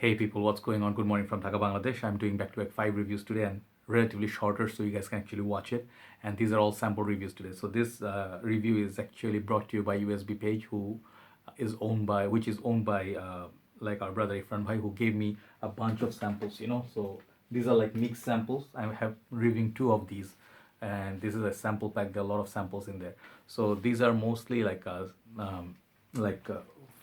Hey people, what's going on? Good morning from Dhaka, Bangladesh. I'm doing back-to-back 5 reviews today and relatively shorter so you guys can actually watch it. And these are all sample reviews today. So this review is actually brought to you by USB page, which is owned by like our brother Ifran bhai, who gave me a bunch of samples. So these are like mixed samples. I have reviewing 2 of these, and this is a sample pack. There are a lot of samples in there. So these are mostly like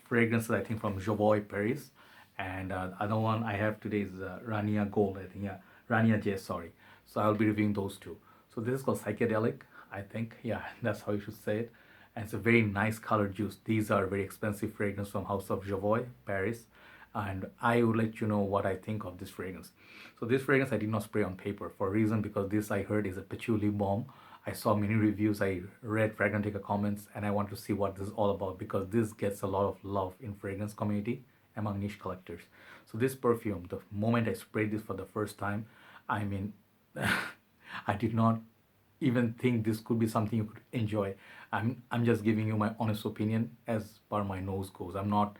fragrances, I think, from Jovoy Paris, and other one I have today is Rania Gold, I think. Yeah, Rania J, sorry. So I'll be reviewing those two. So this is called Psychedelic, I think. Yeah, that's how you should say it. And it's a very nice colored juice. These are very expensive fragrance from House of Jovoy Paris, and I will let you know what I think of this fragrance. So this fragrance I did not spray on paper for a reason, because this I heard is a patchouli bomb. I saw many reviews, I read Fragrantica comments, and I want to see what this is all about, because this gets a lot of love in fragrance community among niche collectors. So this perfume, the moment I sprayed this for the first time, I mean, I did not even think this could be something you could enjoy. I'm just giving you my honest opinion as per my nose goes. I'm not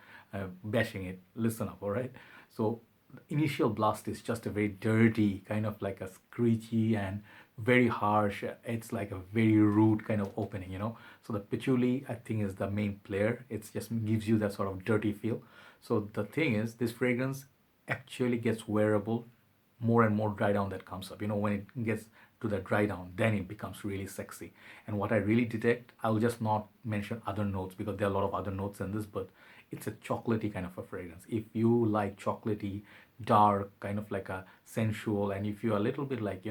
bashing it. Listen up, all right? So the initial blast is just a very dirty, kind of like a screechy and very harsh. It's like a very rude kind of opening. So the patchouli, I think, is the main player. It just gives you that sort of dirty feel. So the thing is, this fragrance actually gets wearable more and more dry down that comes up. When it gets to the dry down, then it becomes really sexy. And what I really detect, I'll just not mention other notes because there are a lot of other notes in this, but it's a chocolatey kind of a fragrance. If you like chocolatey, dark, kind of like a sensual, and if you're a little bit like,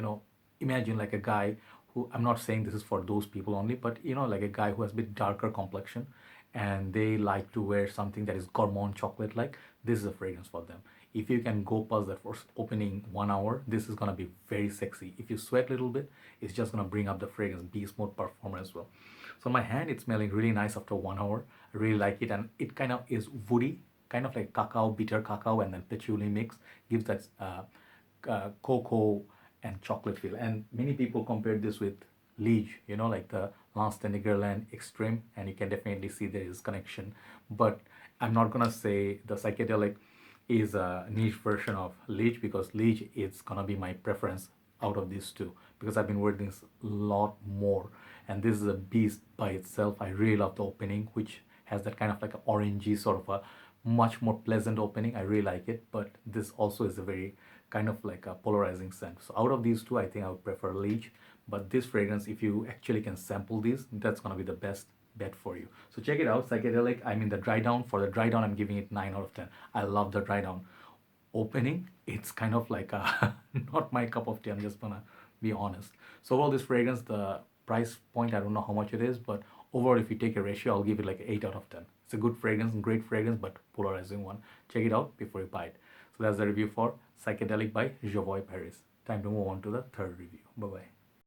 imagine like a guy who, I'm not saying this is for those people only, but like a guy who has a bit darker complexion and they like to wear something that is gourmand chocolate like, this is a fragrance for them. If you can go past that first opening 1 hour, this is gonna be very sexy. If you sweat a little bit, it's just gonna bring up the fragrance, be smooth performer as well. So my hand, it's smelling really nice after 1 hour. I really like it, and it kind of is woody, kind of like cacao, bitter cacao, and then patchouli mix gives that cocoa and chocolate feel. And many people compare this with Liege, like the Lance de Negerland Extreme, and you can definitely see there is connection. But I'm not gonna say the Psychedelic is a niche version of Liege, because Liege is gonna be my preference out of these two, because I've been wearing this a lot more, and this is a beast by itself. I really love the opening, which has that kind of like an orangey sort of a much more pleasant opening. I really like it, but this also is a very kind of like a polarizing scent. So out of these two, I think I would prefer Liege, but this fragrance, if you actually can sample these, that's gonna be the best bet for you. So check it out, Psychedelic. I mean, the dry down, for the dry down, I'm giving it 9 out of 10. I love the dry down opening. It's kind of like a not my cup of tea, I'm just gonna be honest. So overall, this fragrance, the price point, I don't know how much it is, but overall, if you take a ratio, I'll give it like 8 out of 10. It's a good fragrance and great fragrance, but polarizing one. Check it out before you buy it. So that's the review for Psychedelic by Jovoy Paris. Time to move on to the third review. Bye bye.